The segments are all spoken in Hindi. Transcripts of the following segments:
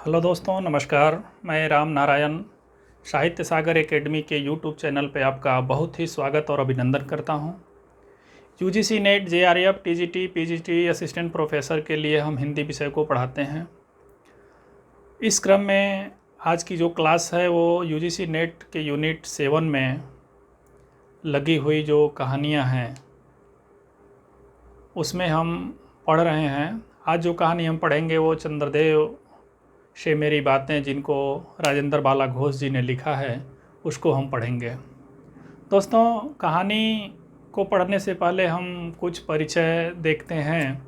हेलो दोस्तों, नमस्कार। मैं राम नारायण साहित्य सागर एकेडमी के यूट्यूब चैनल पे आपका बहुत ही स्वागत और अभिनंदन करता हूं। UGC net, JRF, TGT, PGT assistant professor के लिए हम हिंदी विषय को पढ़ाते हैं। इस क्रम में आज की जो क्लास है वो यूजीसी नेट के यूनिट 7 में लगी हुई जो कहानियाँ हैं उसमें हम पढ़ रहे हैं। आज जो कहानी हम पढ़ेंगे वो चंद्रदेव से मेरी बातें, जिनको राजेंद्र बाला घोष जी ने लिखा है, उसको हम पढ़ेंगे। दोस्तों, कहानी को पढ़ने से पहले हम कुछ परिचय देखते हैं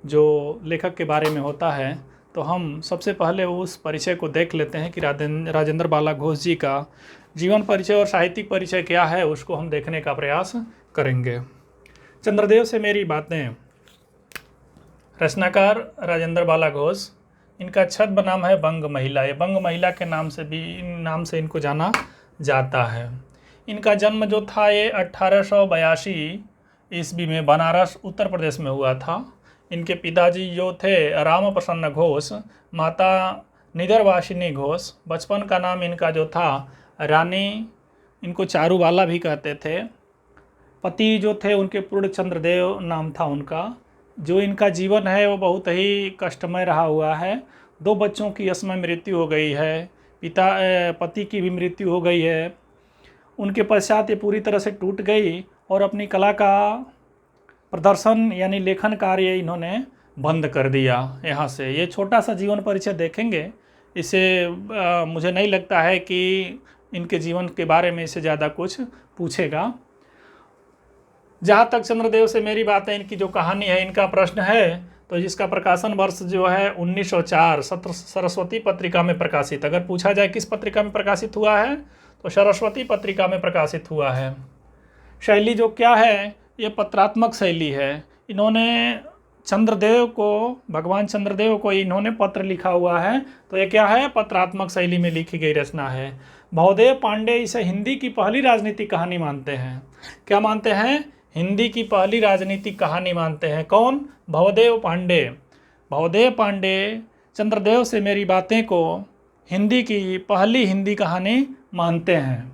जो लेखक के बारे में होता है। तो हम सबसे पहले उस परिचय को देख लेते हैं कि राजेंद्र बाला घोष जी का जीवन परिचय और साहित्यिक परिचय क्या है, उसको हम देखने का प्रयास करेंगे। चंद्रदेव से मेरी बातें, रचनाकार राजेंद्र बाला घोष। इनका छद्म नाम है बंग महिला। ये बंग महिला के नाम से इनको जाना जाता है। इनका जन्म जो था ये 1882 ईस्वी में बनारस, उत्तर प्रदेश में हुआ था। इनके पिताजी जो थे राम प्रसन्न घोष, माता निदरवासिनी घोष। बचपन का नाम इनका जो था रानी, इनको चारूबाला भी कहते थे। पति जो थे उनके पूर्ण चंद्रदेव नाम था उनका। जो इनका जीवन है वो बहुत ही कष्टमय रहा हुआ है। 2 बच्चों की असमय मृत्यु हो गई है। पति की भी मृत्यु हो गई है। उनके पश्चात ये पूरी तरह से टूट गई और अपनी कला का प्रदर्शन यानी लेखन कार्य इन्होंने बंद कर दिया। यहाँ से ये छोटा सा जीवन परिचय देखेंगे। इसे मुझे नहीं लगता है कि इनके जीवन के बारे में इससे ज़्यादा कुछ पूछेगा। जहाँ तक चंद्रदेव से मेरी बात है, इनकी जो कहानी है, इनका प्रश्न है, तो जिसका प्रकाशन वर्ष जो है 1904 सरस्वती पत्रिका में प्रकाशित। अगर पूछा जाए किस पत्रिका में प्रकाशित हुआ है तो सरस्वती पत्रिका में प्रकाशित हुआ है। शैली जो क्या है, ये पत्रात्मक शैली है। इन्होंने भगवान चंद्रदेव को इन्होंने पत्र लिखा हुआ है, तो ये क्या है, पत्रात्मक शैली में लिखी गई रचना है। भवदेव पांडे इसे हिंदी की पहली राजनीतिक कहानी मानते हैं। क्या मानते हैं? हिंदी की पहली राजनीतिक कहानी मानते हैं। कौन? भवदेव पांडे। भवदेव पांडे चंद्रदेव से मेरी बातें को हिंदी की पहली हिंदी कहानी मानते हैं।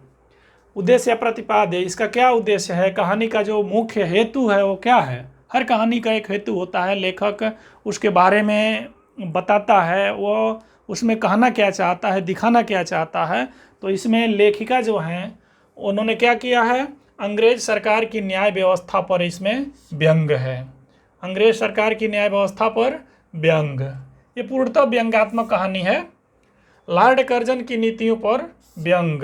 उद्देश्य प्रतिपाद्य, इसका क्या उद्देश्य है? कहानी का जो मुख्य हेतु है वो क्या है? हर कहानी का एक हेतु होता है। लेखक उसके बारे में बताता है, वो उसमें कहना क्या चाहता है, दिखाना क्या चाहता है। तो इसमें लेखिका जो हैं उन्होंने क्या किया है, अंग्रेज सरकार की न्याय व्यवस्था पर इसमें व्यंग है। अंग्रेज सरकार की न्याय व्यवस्था पर व्यंग, ये पूर्णतः व्यंग्यात्मक कहानी है। लॉर्ड कर्जन की नीतियों पर व्यंग,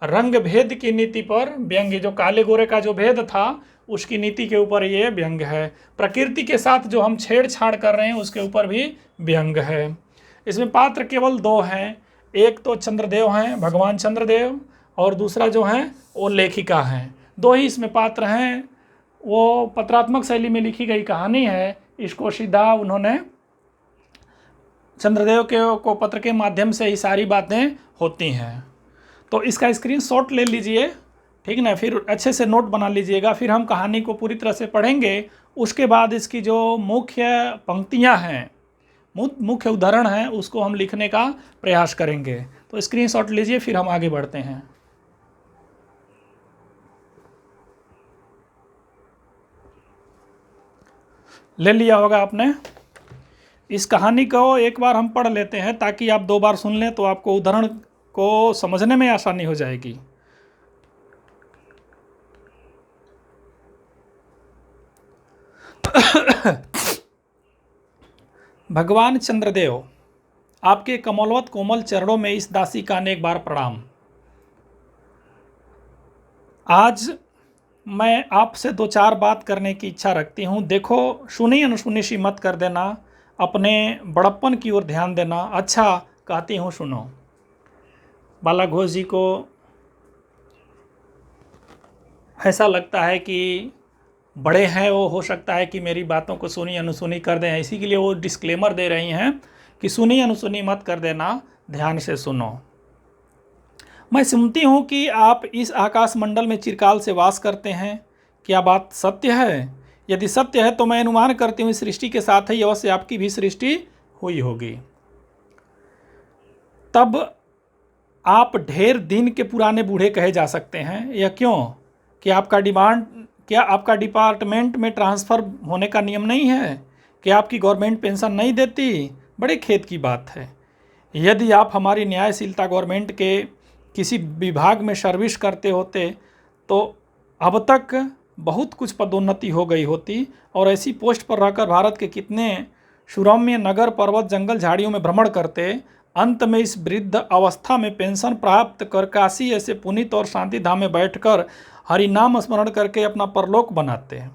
रंग भेद की नीति पर व्यंग, जो काले गोरे का जो भेद था उसकी नीति के ऊपर ये व्यंग है। प्रकृति के साथ जो हम छेड़छाड़ कर रहे हैं उसके ऊपर भी व्यंग है। इसमें पात्र केवल 2 हैं। एक तो चंद्रदेव हैं, भगवान चंद्रदेव, और दूसरा जो है वो लेखिका हैं। 2 ही इसमें पात्र हैं। वो पत्रात्मक शैली में लिखी गई कहानी है। इसको सीधा उन्होंने चंद्रदेव को पत्र के माध्यम से ही सारी बातें होती हैं। तो इसका स्क्रीनशॉट ले लीजिए, ठीक ना, फिर अच्छे से नोट बना लीजिएगा। फिर हम कहानी को पूरी तरह से पढ़ेंगे। उसके बाद इसकी जो मुख्य पंक्तियां हैं, मुख्य उदाहरण हैं, उसको हम लिखने का प्रयास करेंगे। तो स्क्रीनशॉट लीजिए, फिर हम आगे बढ़ते हैं। ले लिया होगा आपने। इस कहानी को एक बार हम पढ़ लेते हैं ताकि आप 2 बार सुन लें तो आपको उदाहरण को समझने में आसानी हो जाएगी। भगवान चंद्रदेव, आपके कमलवत कोमल चरणों में इस दासी का अनेक बार प्रणाम। आज मैं आपसे 2-4 बात करने की इच्छा रखती हूँ। देखो, सुनी अनसुनी सी मत कर देना, अपने बड़प्पन की ओर ध्यान देना। अच्छा, कहती हूँ सुनो। बाला घोष जी को ऐसा लगता है कि बड़े हैं वो, हो सकता है कि मेरी बातों को सुनी अनसुनी कर दें। इसी के लिए वो डिस्क्लेमर दे रही हैं कि सुनी अनसुनी मत कर देना, ध्यान से सुनो। मैं सुनती हूँ कि आप इस आकाश मंडल में चिरकाल से वास करते हैं। क्या बात सत्य है? यदि सत्य है तो मैं अनुमान करती हूँ इस सृष्टि के साथ ही अवश्य आपकी भी सृष्टि हुई होगी। तब आप ढेर दिन के पुराने बूढ़े कहे जा सकते हैं। यह क्यों? क्या आपका डिपार्टमेंट में ट्रांसफ़र होने का नियम नहीं है? क्या आपकी गवर्नमेंट पेंशन नहीं देती? बड़े खेद की बात है। यदि आप हमारी न्यायशीलता गवर्नमेंट के किसी विभाग में सर्विस करते होते तो अब तक बहुत कुछ पदोन्नति हो गई होती और ऐसी पोस्ट पर रहकर भारत के कितने सुरम्य नगर, पर्वत, जंगल, झाड़ियों में भ्रमण करते। अंत में इस वृद्ध अवस्था में पेंशन प्राप्त कर काशी ऐसे पुनीत और शांति धाम में बैठकर हरि नाम स्मरण करके अपना परलोक बनाते हैं।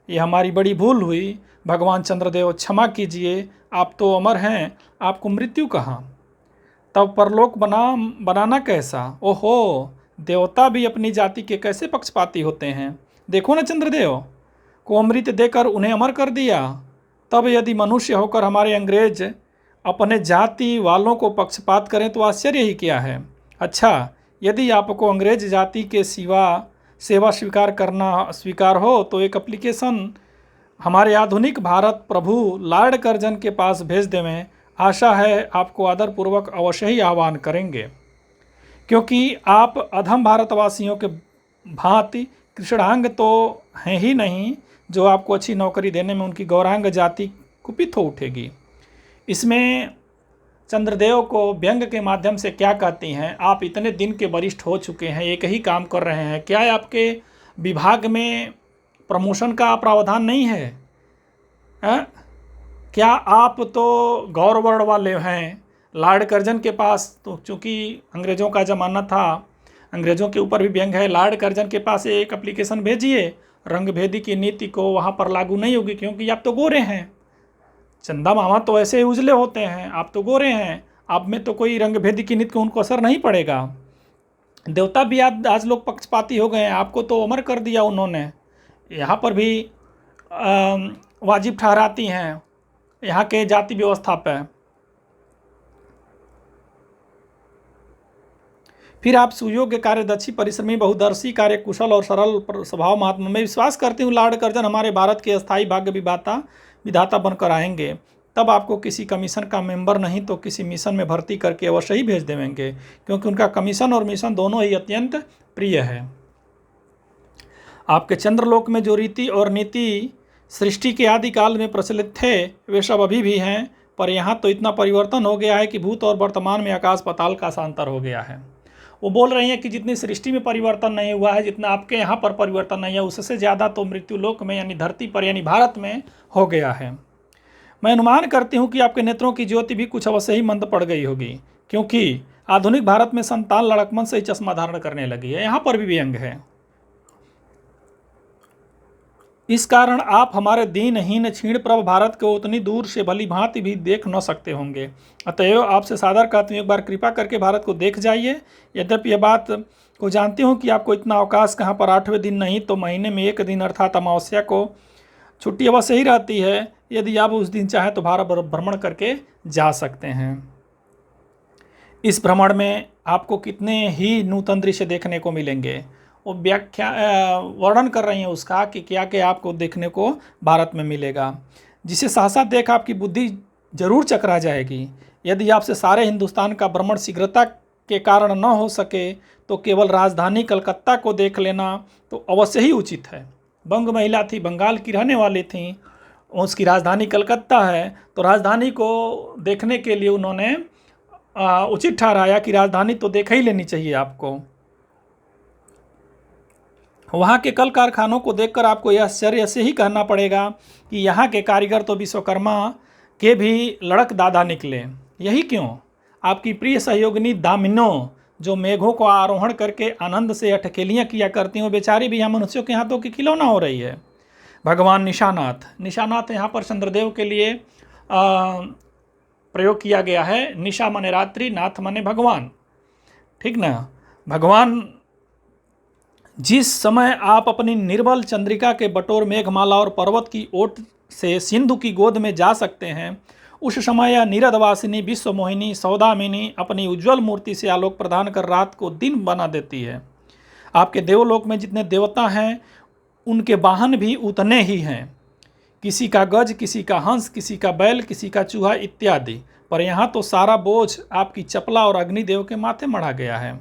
ये हमारी बड़ी भूल हुई। भगवान चंद्रदेव क्षमा कीजिए, आप तो अमर हैं, आपको मृत्यु कहाँ? तब परलोक बनाना कैसा? ओहो, देवता भी अपनी जाति के कैसे पक्षपाती होते हैं। देखो ना, चंद्रदेव को अमृत देकर उन्हें अमर कर दिया। तब यदि मनुष्य होकर हमारे अंग्रेज अपने जाति वालों को पक्षपात करें तो आश्चर्य ही क्या है। अच्छा, यदि आपको अंग्रेज जाति के सेवा स्वीकार हो तो एक एप्लीकेशन हमारे आधुनिक भारत प्रभु लॉर्ड कर्जन के पास भेज देवें। आशा है आपको आदरपूर्वक अवश्य ही आह्वान करेंगे, क्योंकि आप अधम भारतवासियों के भांति कृष्णांग तो हैं ही नहीं जो आपको अच्छी नौकरी देने में उनकी गौरांग जाति कुपित हो उठेगी। इसमें चंद्रदेव को व्यंग के माध्यम से क्या कहती हैं? आप इतने दिन के वरिष्ठ हो चुके हैं, एक ही काम कर रहे हैं, क्या आपके विभाग में प्रमोशन का प्रावधान नहीं है? क्या आप तो गौरवर्ण वाले हैं? लॉर्ड कर्जन के पास तो चूँकि अंग्रेज़ों का ज़माना था, अंग्रेज़ों के ऊपर भी व्यंग है। लॉर्ड कर्जन के पास एक एप्लीकेशन भेजिए, रंग भेदी की नीति को वहाँ पर लागू नहीं होगी, क्योंकि आप तो गोरे हैं। चंदा मामा तो ऐसे ही उजले होते हैं, आप तो गोरे हैं, आप में तो कोई रंग भेदी की नीति को उनको असर नहीं पड़ेगा। देवता भी आज लोग पक्षपाती हो गए हैं, आपको तो अमर कर दिया उन्होंने। यहाँ पर भी वाजिब ठहराती हैं यहाँ के जाति व्यवस्था पर। फिर आप सुयोग्य, कार्यदक्षी, परिश्रमी, बहुदर्शी, कार्यकुशल और सरल स्वभाव महात्मा में विश्वास करती हूँ लॉर्ड कर्जन हमारे भारत के अस्थायी भाग्य विधाता बनकर आएंगे। तब आपको किसी कमीशन का मेंबर नहीं तो किसी मिशन में भर्ती करके अवश्य ही भेज देंगे, क्योंकि उनका कमीशन और मिशन दोनों ही अत्यंत प्रिय है। आपके चंद्रलोक में जो रीति और नीति सृष्टि के आदिकाल में प्रचलित थे वे सब अभी भी हैं, पर यहाँ तो इतना परिवर्तन हो गया है कि भूत और वर्तमान में आकाश पाताल का सा अंतर हो गया है। वो बोल रही हैं कि जितनी सृष्टि में परिवर्तन नहीं हुआ है, जितना आपके यहाँ पर परिवर्तन नहीं है, उससे ज़्यादा तो मृत्युलोक में यानी धरती पर यानी भारत में हो गया है। मैं अनुमान करती हूँ कि आपके नेत्रों की ज्योति भी कुछ अवश्य ही मंद पड़ गई होगी, क्योंकि आधुनिक भारत में संतान लड़कपन से ही चश्मा धारण करने लगी है। यहाँ पर भी व्यंग है। इस कारण आप हमारे दीनहीन क्षीण प्रभ भारत को उतनी दूर से भली भांति भी देख न सकते होंगे। अतएव आपसे सादर कहती हूँ, एक बार कृपा करके भारत को देख जाइए। यद्यपि यह बात को जानती हूँ कि आपको इतना अवकाश कहाँ पर 8वें दिन नहीं तो महीने में 1 दिन अर्थात अमावस्या को छुट्टी अवश्य ही रहती है। यदि आप उस दिन चाहें तो भारत भ्रमण करके जा सकते हैं। इस भ्रमण में आपको कितने ही नूतन दृश्य देखने को मिलेंगे। वो वर्णन कर रही हैं उसका कि क्या क्या आपको देखने को भारत में मिलेगा, जिसे सहसा देख आपकी बुद्धि जरूर चकरा जाएगी। यदि आपसे सारे हिंदुस्तान का भ्रमण शीघ्रता के कारण न हो सके तो केवल राजधानी कलकत्ता को देख लेना तो अवश्य ही उचित है। बंग महिला थी, बंगाल की रहने वाली थी, उसकी राजधानी कलकत्ता है, तो राजधानी को देखने के लिए उन्होंने उचित ठहराया कि राजधानी तो देख ही लेनी चाहिए आपको। वहाँ के कल कारखानों को देखकर आपको यह आश्चर्य से ही कहना पड़ेगा कि यहाँ के कारीगर तो विश्वकर्मा के भी लड़क दादा निकले। यही क्यों? आपकी प्रिय सहयोगिनी दामिनो, जो मेघों को आरोहण करके आनंद से अटखेलियाँ किया करती हैं, बेचारी भी यहाँ मनुष्यों के हाथों की खिलौना हो रही है। भगवान निशानाथ यहाँ पर चंद्रदेव के लिए प्रयोग किया गया है। निशा माने रात्रि, नाथ माने भगवान, ठीक ना। भगवान जिस समय आप अपनी निर्बल चंद्रिका के बटोर मेघमाला और पर्वत की ओट से सिंधु की गोद में जा सकते हैं, उस समय यह नीरदवासिनी विश्वमोहिनी सौदामिनी अपनी उज्ज्वल मूर्ति से आलोक प्रदान कर रात को दिन बना देती है। आपके देवलोक में जितने देवता हैं उनके वाहन भी उतने ही हैं, किसी का गज, किसी का हंस, किसी का बैल, किसी का चूहा इत्यादि। पर यहाँ तो सारा बोझ आपकी चपला और अग्निदेव के माथे मढ़ा गया है।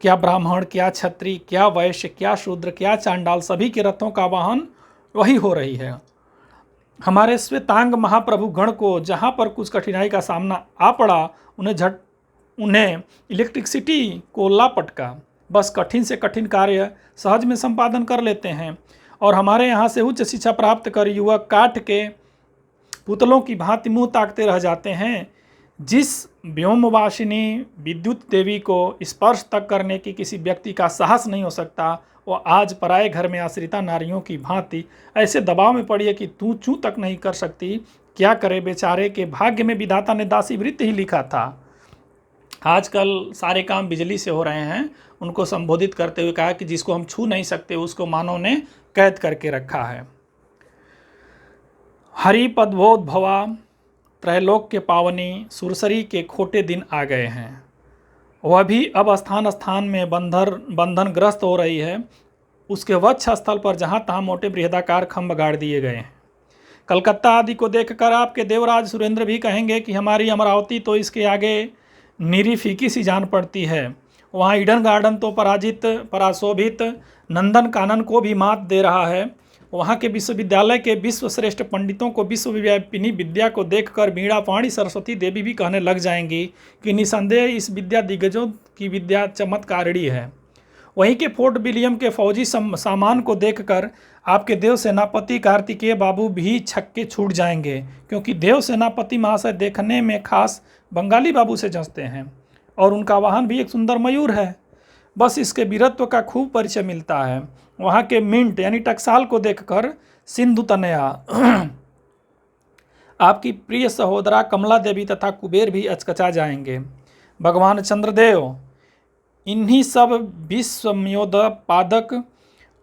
क्या ब्राह्मण, क्या क्षत्रिय, क्या वैश्य, क्या शूद्र, क्या चांडाल, सभी के रथों का वाहन वही हो रही है। हमारे श्वेतांग महाप्रभु गण को जहाँ पर कुछ कठिनाई का सामना आ पड़ा, उन्हें इलेक्ट्रिसिटी को ला पटका। बस कठिन से कठिन कार्य सहज में संपादन कर लेते हैं। और हमारे यहाँ से उच्च शिक्षा प्राप्त कर युवक काठ के पुतलों की भांति मुंह ताकते रह जाते हैं। जिस व्योमवासिनी विद्युत देवी को स्पर्श तक करने की किसी व्यक्ति का साहस नहीं हो सकता, वो आज पराये घर में आश्रिता नारियों की भांति ऐसे दबाव में पड़ी है कि तू चू तक नहीं कर सकती। क्या करे बेचारे के भाग्य में विधाता ने दासी वृत्ति ही लिखा था। आजकल सारे काम बिजली से हो रहे हैं। उनको संबोधित करते हुए कहा कि जिसको हम छू नहीं सकते उसको मानव ने कैद करके रखा है। हरि पदबोध भवा, त्रैलोक के पावनी, सुरसरी के खोटे दिन आ गए हैं। वह भी अब स्थान स्थान में बंधन ग्रस्त हो रही है। उसके वक्ष स्थल पर जहाँ तहाँ मोटे बृहदाकार खंभ गाड़ दिए गए हैं। कलकत्ता आदि को देखकर आपके देवराज सुरेंद्र भी कहेंगे कि हमारी अमरावती तो इसके आगे निरी फीकी सी जान पड़ती है। वहाँ ईडन गार्डन तो पराशोभित नंदन कानन को भी मात दे रहा है। वहाँ के विश्वविद्यालय के विश्वश्रेष्ठ पंडितों को विश्वव्यापिनी विद्या को देखकर वीणा पाणी सरस्वती देवी भी कहने लग जाएंगी कि निसंदेह इस विद्या दिग्गजों की विद्या चमत्कारिणी है। वहीं के फोर्ट विलियम के फौजी सामान को देखकर आपके देव सेनापति कार्तिकेय बाबू भी छक्के छूट जाएंगे, क्योंकि देव सेनापति महाशय देखने में खास बंगाली बाबू से जंचते हैं और उनका वाहन भी एक सुंदर मयूर है। बस इसके वीरत्व का खूब परिचय मिलता है। वहाँ के मिंट यानी टकसाल को देखकर सिंधु तनया आपकी प्रिय सहोदरा कमला देवी तथा कुबेर भी अचकचा जाएंगे। भगवान चंद्रदेव इन्हीं सब विस्मयोदपादक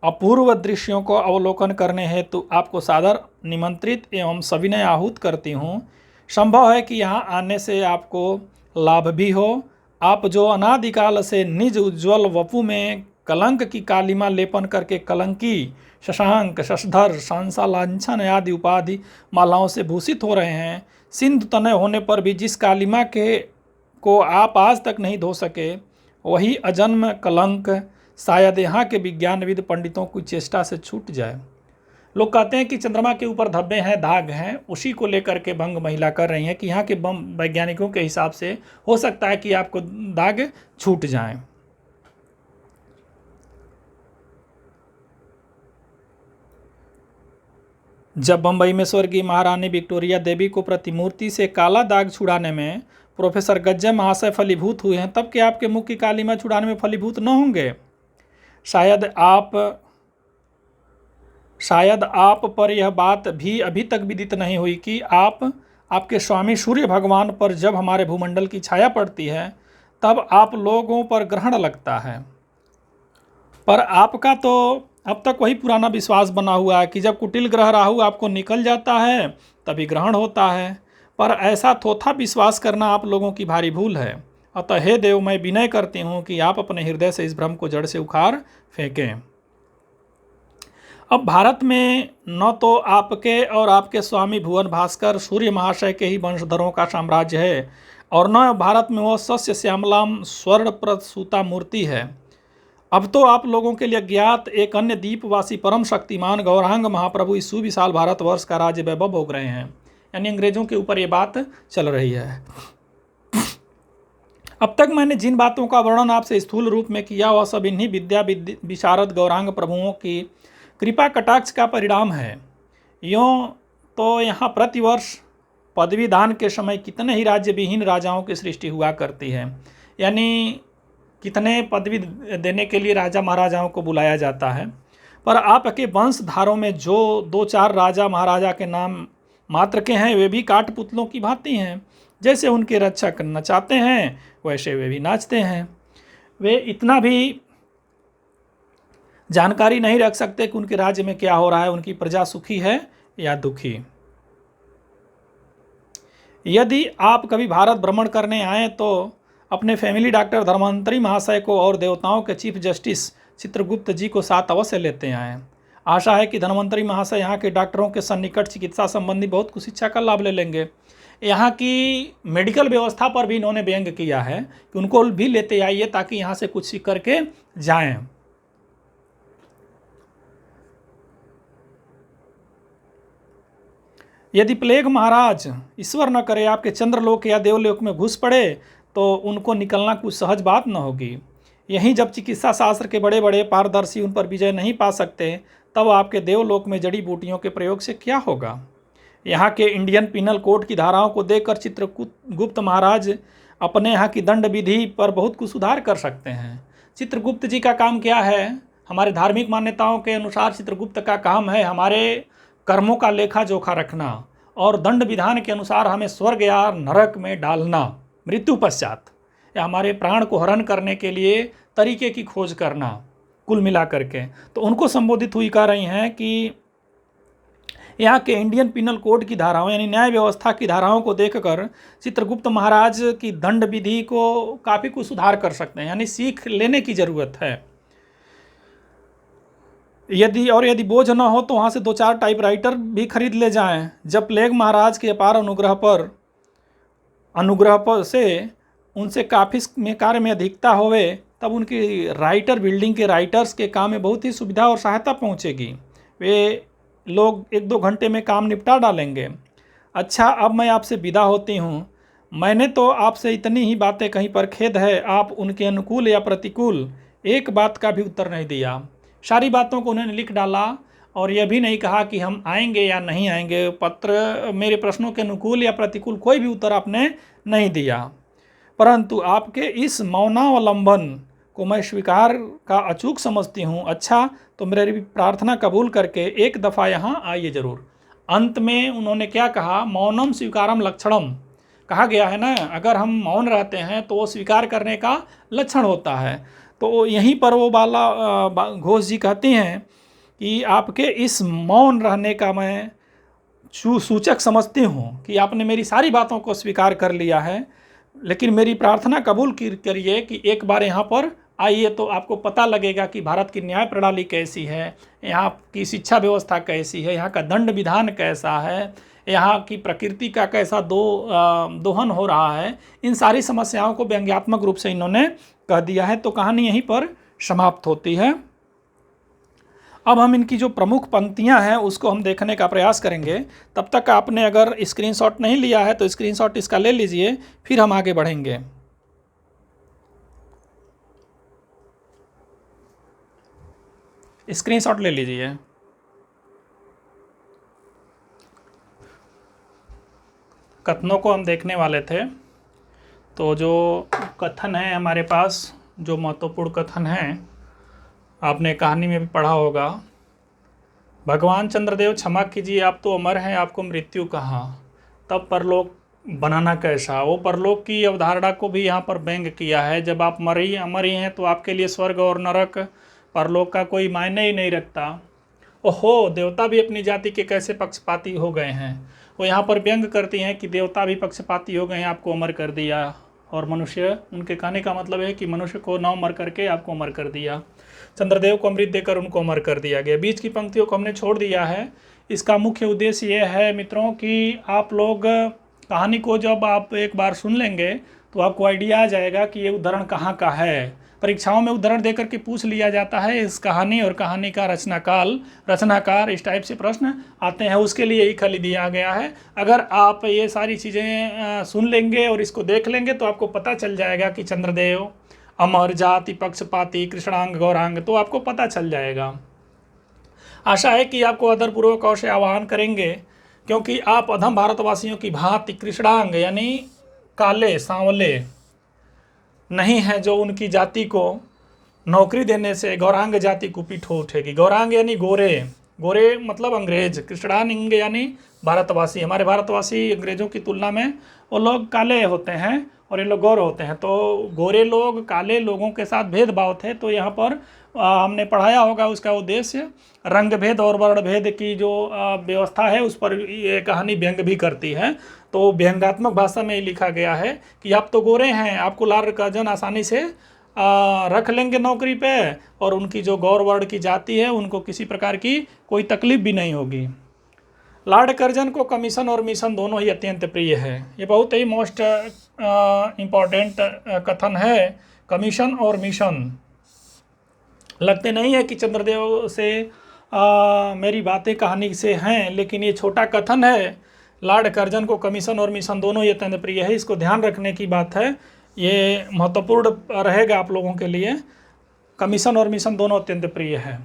अपूर्व दृश्यों को अवलोकन करने हेतु आपको सादर निमंत्रित एवं सविनय आहूत करती हूँ। संभव है कि यहाँ आने से आपको लाभ भी हो। आप जो अनादिकाल से निज उज्ज्वल वपु में कलंक की कालिमा लेपन करके कलंकी, शशांक, शशधर, सांसा, लांछन आदि उपाधि मालाओं से भूषित हो रहे हैं, सिंधु तनय होने पर भी जिस कालिमा को आप आज तक नहीं धो सके, वही अजन्म कलंक शायद यहाँ के विज्ञानविद पंडितों की चेष्टा से छूट जाए। लोग कहते हैं कि चंद्रमा के ऊपर धब्बे हैं, दाग हैं, उसी को लेकर के भंग महिला कर रही हैं कि यहाँ के वैज्ञानिकों के हिसाब से हो सकता है कि आपको दाग छूट जाएं। जब बम्बई में स्वर्गीय महारानी विक्टोरिया देवी को प्रतिमूर्ति से काला दाग छुड़ाने में प्रोफेसर गज्जर महाशय फलीभूत हुए हैं, तब के आपके मुख की कालिमा छुड़ाने में फलीभूत न होंगे। शायद आप पर यह बात भी अभी तक विदित नहीं हुई कि आपके स्वामी सूर्य भगवान पर जब हमारे भूमंडल की छाया पड़ती है तब आप लोगों पर ग्रहण लगता है। पर आपका तो अब तक वही पुराना विश्वास बना हुआ है कि जब कुटिल ग्रह राहु आपको निकल जाता है तभी ग्रहण होता है। पर ऐसा थोथा विश्वास करना आप लोगों की भारी भूल है। अतः हे देव, मैं विनय करती हूँ कि आप अपने हृदय से इस भ्रम को जड़ से उखाड़ फेंकें। अब भारत में न तो आपके और आपके स्वामी भुवन भास्कर सूर्य महाशय के ही वंशधरों का साम्राज्य है, और न भारत में वह सस्य श्यामलाम स्वर्ण प्रसूता मूर्ति है। अब तो आप लोगों के लिए ज्ञात एक अन्य द्वीपवासी परम शक्तिमान गौरांग महाप्रभु इस सुविशाल भारतवर्ष का राज्य वैभव भोग रहे हैं। यानी अंग्रेजों के ऊपर ये बात चल रही है। अब तक मैंने जिन बातों का वर्णन आपसे स्थूल रूप में किया वह सब इन्हीं विद्या विशारद गौरांग प्रभुओं की कृपा कटाक्ष का परिणाम है। यूँ तो यहाँ प्रतिवर्ष पदवी दान के समय कितने ही राज्य विहीन राजाओं की सृष्टि हुआ करती है। यानी कितने पदवी देने के लिए राजा महाराजाओं को बुलाया जाता है। पर आपके वंशधारों में जो 2-4 राजा महाराजा के नाम मात्र के हैं वे भी काठपुतलों की भांति हैं। जैसे उनके रक्षक नचाते हैं वैसे वे भी नाचते हैं। वे इतना भी जानकारी नहीं रख सकते कि उनके राज्य में क्या हो रहा है, उनकी प्रजा सुखी है या दुखी। यदि आप कभी भारत भ्रमण करने आए तो अपने फैमिली डॉक्टर धर्मांतरी महाशय को और देवताओं के चीफ जस्टिस चित्रगुप्त जी को साथ अवश्य लेते आएँ। आशा है कि धन्वंतरी महाशय यहाँ के डॉक्टरों के सन्निकट चिकित्सा संबंधी बहुत कुछ शिक्षा का लाभ ले लेंगे। यहाँ की मेडिकल व्यवस्था पर भी इन्होंने व्यंग किया है कि उनको भी लेते आइए ताकि यहाँ से कुछ सीख करके जाएं। यदि प्लेग महाराज ईश्वर न करे आपके चंद्रलोक या देवलोक में घुस पड़े तो उनको निकलना कुछ सहज बात न होगी। यहीं जब चिकित्सा शास्त्र के बड़े बड़े पारदर्शी उन पर विजय नहीं पा सकते तब आपके देवलोक में जड़ी बूटियों के प्रयोग से क्या होगा। यहाँ के इंडियन पिनल कोड की धाराओं को देखकर चित्रगुप्त महाराज अपने यहाँ की दंड विधि पर बहुत कुछ सुधार कर सकते हैं। चित्रगुप्त जी का काम क्या है? हमारे धार्मिक मान्यताओं के अनुसार चित्रगुप्त का काम है हमारे कर्मों का लेखा जोखा रखना और दंड विधान के अनुसार हमें स्वर्ग या नरक में डालना मृत्यु पश्चात, या हमारे प्राण को हरण करने के लिए तरीके की खोज करना, कुल मिला करके। तो उनको संबोधित हुई कह रही हैं कि यहाँ के इंडियन पिनल कोड की धाराओं यानी न्याय व्यवस्था की धाराओं को देखकर चित्रगुप्त महाराज की दंड विधि को काफ़ी कुछ सुधार कर सकते हैं, यानी सीख लेने की ज़रूरत है। यदि बोझ न हो तो वहाँ से 2-4 टाइपराइटर भी खरीद ले जाएं। जब प्लेग महाराज के अपार अनुग्रह पर से उनसे काफ़ी में कार्य में अधिकता होवे तब उनकी राइटर बिल्डिंग के राइटर्स के काम में बहुत ही सुविधा और सहायता पहुँचेगी। वे लोग 1-2 घंटे में काम निपटा डालेंगे। अच्छा, अब मैं आपसे विदा होती हूँ। मैंने तो आपसे इतनी ही बातें कहीं पर खेद है आप उनके अनुकूल या प्रतिकूल एक बात का भी उत्तर नहीं दिया। सारी बातों को उन्होंने लिख डाला और यह भी नहीं कहा कि हम आएंगे या नहीं आएंगे। पत्र मेरे प्रश्नों के अनुकूल या प्रतिकूल कोई भी उत्तर आपने नहीं दिया, परंतु आपके इस मौनावलंबन को मैं स्वीकार का अचूक समझती हूँ। अच्छा, तो मेरी प्रार्थना कबूल करके एक दफ़ा यहाँ आइए ज़रूर। अंत में उन्होंने क्या कहा? मौनम स्वीकारम लक्षणम कहा गया है ना, अगर हम मौन रहते हैं तो वो स्वीकार करने का लक्षण होता है। तो यहीं पर वो बाला घोष जी कहती हैं कि आपके इस मौन रहने का मैं सूचक समझती हूँ कि आपने मेरी सारी बातों को स्वीकार कर लिया है, लेकिन मेरी प्रार्थना कबूल करिए कि एक बार यहाँ पर आइए तो आपको पता लगेगा कि भारत की न्याय प्रणाली कैसी है, यहाँ की शिक्षा व्यवस्था कैसी है, यहाँ का दंड विधान कैसा है, यहाँ की प्रकृति का कैसा दोहन हो रहा है। इन सारी समस्याओं को व्यंग्यात्मक रूप से इन्होंने कह दिया है। तो कहानी यहीं पर समाप्त होती है। अब हम इनकी जो प्रमुख पंक्तियां हैं उसको हम देखने का प्रयास करेंगे। तब तक आपने अगर स्क्रीनशॉट नहीं लिया है तो स्क्रीनशॉट इसका ले लीजिए, फिर हम आगे बढ़ेंगे। स्क्रीनशॉट ले लीजिए। कथनों को हम देखने वाले थे। तो जो कथन है हमारे पास, जो महत्वपूर्ण कथन है, आपने कहानी में भी पढ़ा होगा। भगवान चंद्रदेव क्षमा कीजिए, आप तो अमर हैं, आपको मृत्यु कहाँ, तब परलोक बनाना कैसा। वो परलोक की अवधारणा को भी यहाँ पर व्यंग किया है। जब आप अमर ही हैं तो आपके लिए स्वर्ग और नरक परलोक का कोई मायने ही नहीं रखता। ओहो, देवता भी अपनी जाति के कैसे पक्षपाती हो गए हैं। वो यहाँ पर व्यंग करती हैं कि देवता भी पक्षपाती हो गए हैं, आपको अमर कर दिया, और मनुष्य, उनके कहने का मतलब है कि मनुष्य को न अमर करके आपको अमर कर दिया। चंद्रदेव को अमृत देकर उनको अमर कर दिया गया। बीच की पंक्तियों को हमने छोड़ दिया है। इसका मुख्य उद्देश्य ये है मित्रों कि आप लोग कहानी को जब आप एक बार सुन लेंगे तो आपको आइडिया आ जाएगा कि ये उदाहरण कहाँ का है। परीक्षाओं में उदाहरण देकर के पूछ लिया जाता है इस कहानी और कहानी का रचनाकार, इस टाइप से प्रश्न आते हैं, उसके लिए ही खाली दिया गया है। अगर आप ये सारी चीज़ें सुन लेंगे और इसको देख लेंगे तो आपको पता चल जाएगा कि चंद्रदेव अमर, जाति पक्षपाती, कृष्णांग गौरांग, तो आपको पता चल जाएगा। आशा है कि आपको आदरपूर्वक और से आह्वान करेंगे, क्योंकि आप अधम भारतवासियों की भांति कृष्णांग यानी काले सांवले नहीं है, जो उनकी जाति को नौकरी देने से गौरांग जाति कुपित हो उठेगी। गौरांग यानी गोरे मतलब अंग्रेज, कृष्णांग यानी भारतवासी। हमारे भारतवासी अंग्रेजों की तुलना में वो लोग काले होते हैं और ये लोग गोरे होते हैं। तो गोरे लोग काले लोगों के साथ भेदभाव थे। तो यहाँ पर हमने पढ़ाया होगा उसका उद्देश्य रंग भेद और वर्ण भेद की जो व्यवस्था है उस पर ये कहानी व्यंग भी करती है। तो व्यंगात्मक भाषा में ही लिखा गया है कि आप तो गोरे हैं, आपको लाल कर्जन आसानी से रख लेंगे नौकरी पे, और उनकी जो गौर वर्ण की जाति है उनको किसी प्रकार की कोई तकलीफ भी नहीं होगी। लॉर्ड कर्जन को कमीशन और मिशन दोनों ही अत्यंत प्रिय है। ये बहुत ही मोस्ट इम्पॉर्टेंट कथन है। कमीशन और मिशन, लगते नहीं है कि चंद्रदेव से मेरी बातें कहानी से हैं, लेकिन ये छोटा कथन है। लॉर्ड कर्जन को कमीशन और मिशन दोनों ही अत्यंत प्रिय है। इसको ध्यान रखने की बात है, ये महत्वपूर्ण रहेगा आप लोगों के लिए। कमीशन और मिशन दोनों अत्यंत प्रिय है।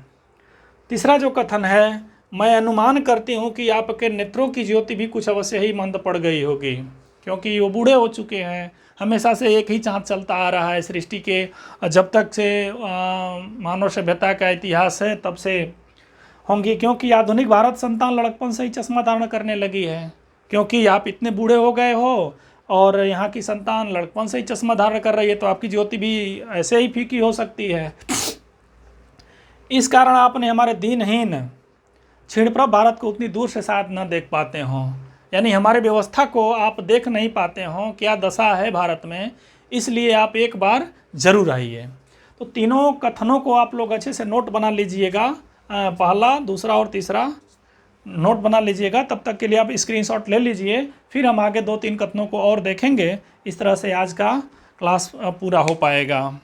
तीसरा जो कथन है, मैं अनुमान करती हूँ कि आपके नेत्रों की ज्योति भी कुछ अवश्य ही मंद पड़ गई होगी, क्योंकि वो बूढ़े हो चुके हैं। हमेशा से एक ही चाँद चलता आ रहा है सृष्टि के, जब तक से मानव सभ्यता का इतिहास है तब से होंगी, क्योंकि आधुनिक भारत संतान लड़कपन से ही चश्मा धारण करने लगी है। क्योंकि आप इतने बूढ़े हो गए हो और यहाँ की संतान लड़कपन से ही चश्मा धारण कर रही है, तो आपकी ज्योति भी ऐसे ही फीकी हो सकती है। इस कारण आपने हमारे दीनहीन क्षीणप्रभ भारत को उतनी दूर से शायद न देख पाते हों, यानी हमारे व्यवस्था को आप देख नहीं पाते हों, क्या दशा है भारत में, इसलिए आप एक बार जरूर आइए। तो तीनों कथनों को आप लोग अच्छे से नोट बना लीजिएगा, पहला, दूसरा और तीसरा नोट बना लीजिएगा। तब तक के लिए आप स्क्रीनशॉट ले लीजिए, फिर हम आगे 2-3 कथनों को और देखेंगे। इस तरह से आज का क्लास पूरा हो पाएगा।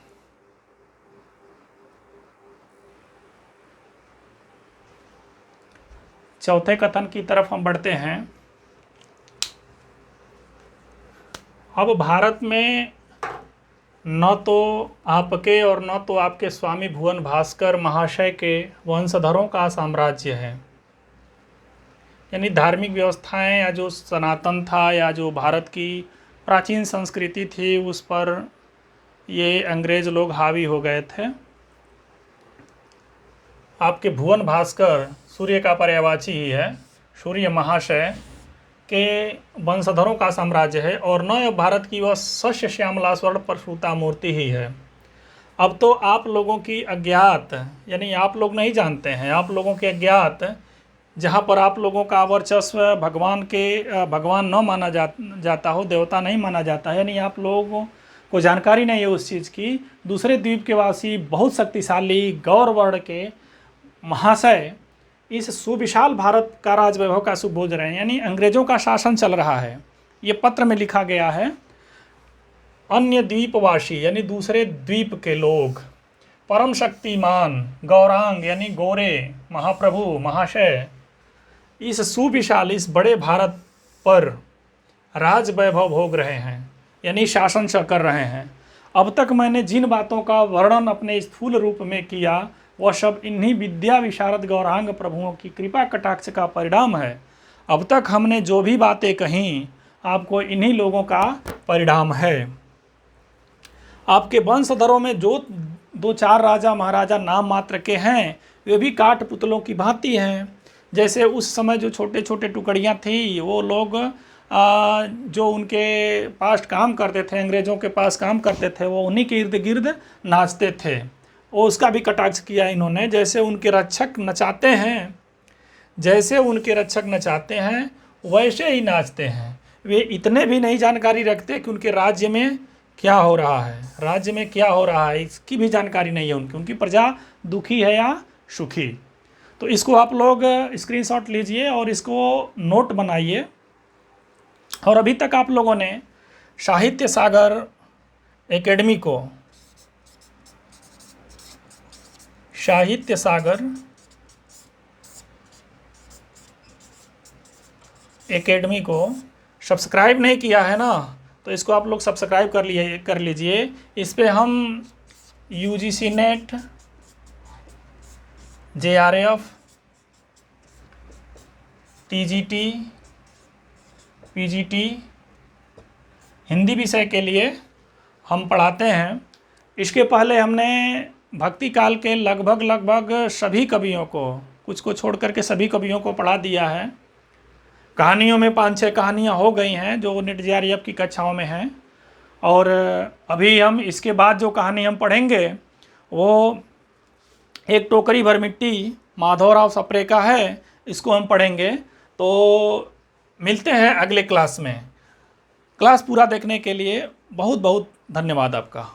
चौथे कथन की तरफ हम बढ़ते हैं। अब भारत में न तो आपके और न तो आपके स्वामी भुवन भास्कर महाशय के वंशधरों का साम्राज्य है, यानी धार्मिक व्यवस्थाएं या जो सनातन था या जो भारत की प्राचीन संस्कृति थी उस पर ये अंग्रेज लोग हावी हो गए थे। आपके भुवन भास्कर सूर्य का पर्यायवाची ही है, सूर्य महाशय के वंशधरों का साम्राज्य है, और न भारत की वह शस्य श्यामला स्वर्ण प्रसूता मूर्ति ही है। अब तो आप लोगों की अज्ञात, यानी आप लोग नहीं जानते हैं, आप लोगों के अज्ञात, जहाँ पर आप लोगों का वर्चस्व भगवान न माना जाता हो, देवता नहीं माना जाता है, यानी आप लोगों को जानकारी नहीं है उस चीज़ की। दूसरे द्वीप के वासी बहुत शक्तिशाली गौर वर्ण के महाशय इस सुविशाल भारत का राजवैभव का सुख भोज रहे हैं, यानी अंग्रेजों का शासन चल रहा है। ये पत्र में लिखा गया है। अन्य द्वीपवासी यानी दूसरे द्वीप के लोग, परम शक्तिमान गौरांग यानी गोरे महाप्रभु महाशय इस सुविशाल इस बड़े भारत पर राज वैभव भोग रहे हैं, यानी शासन कर रहे हैं। अब तक मैंने जिन बातों का वर्णन अपने स्थूल रूप में किया वह सब इन्हीं विद्या विशारद गौरांग प्रभुओं की कृपा कटाक्ष का परिणाम है। अब तक हमने जो भी बातें कहीं आपको इन्हीं लोगों का परिणाम है। आपके वंशधरों में जो 2-4 राजा महाराजा नाम मात्र के हैं वे भी काठ पुतलों की भांति हैं। जैसे उस समय जो छोटे छोटे टुकड़ियाँ थी, वो लोग जो उनके पास काम करते थे, अंग्रेज़ों के पास काम करते थे, वो उन्हीं के इर्द गिर्द नाचते थे। वो उसका भी कटाक्ष किया इन्होंने। जैसे उनके रक्षक नचाते हैं वैसे ही नाचते हैं। वे इतने भी नहीं जानकारी रखते कि उनके राज्य में क्या हो रहा है, इसकी भी जानकारी नहीं है उनकी प्रजा दुखी है या सुखी। तो इसको आप लोग स्क्रीनशॉट लीजिए और इसको नोट बनाइए। और अभी तक आप लोगों ने साहित्य सागर एकेडमी को सब्सक्राइब नहीं किया है ना, तो इसको आप लोग सब्सक्राइब कर लीजिए। इस पे हम UGC net, JRF, TGT, PGT Hindi विषय के लिए हम पढ़ाते हैं। इसके पहले हमने भक्ति काल के लगभग सभी कवियों को, कुछ को छोड़ करके सभी कवियों को पढ़ा दिया है। कहानियों में 5-6 कहानियाँ हो गई हैं जो नेट JRF की कक्षाओं में हैं। और अभी हम इसके बाद जो कहानी हम पढ़ेंगे वो एक टोकरी भर मिट्टी माधवराव सप्रे का है, इसको हम पढ़ेंगे। तो मिलते हैं अगले क्लास में। क्लास पूरा देखने के लिए बहुत बहुत धन्यवाद आपका।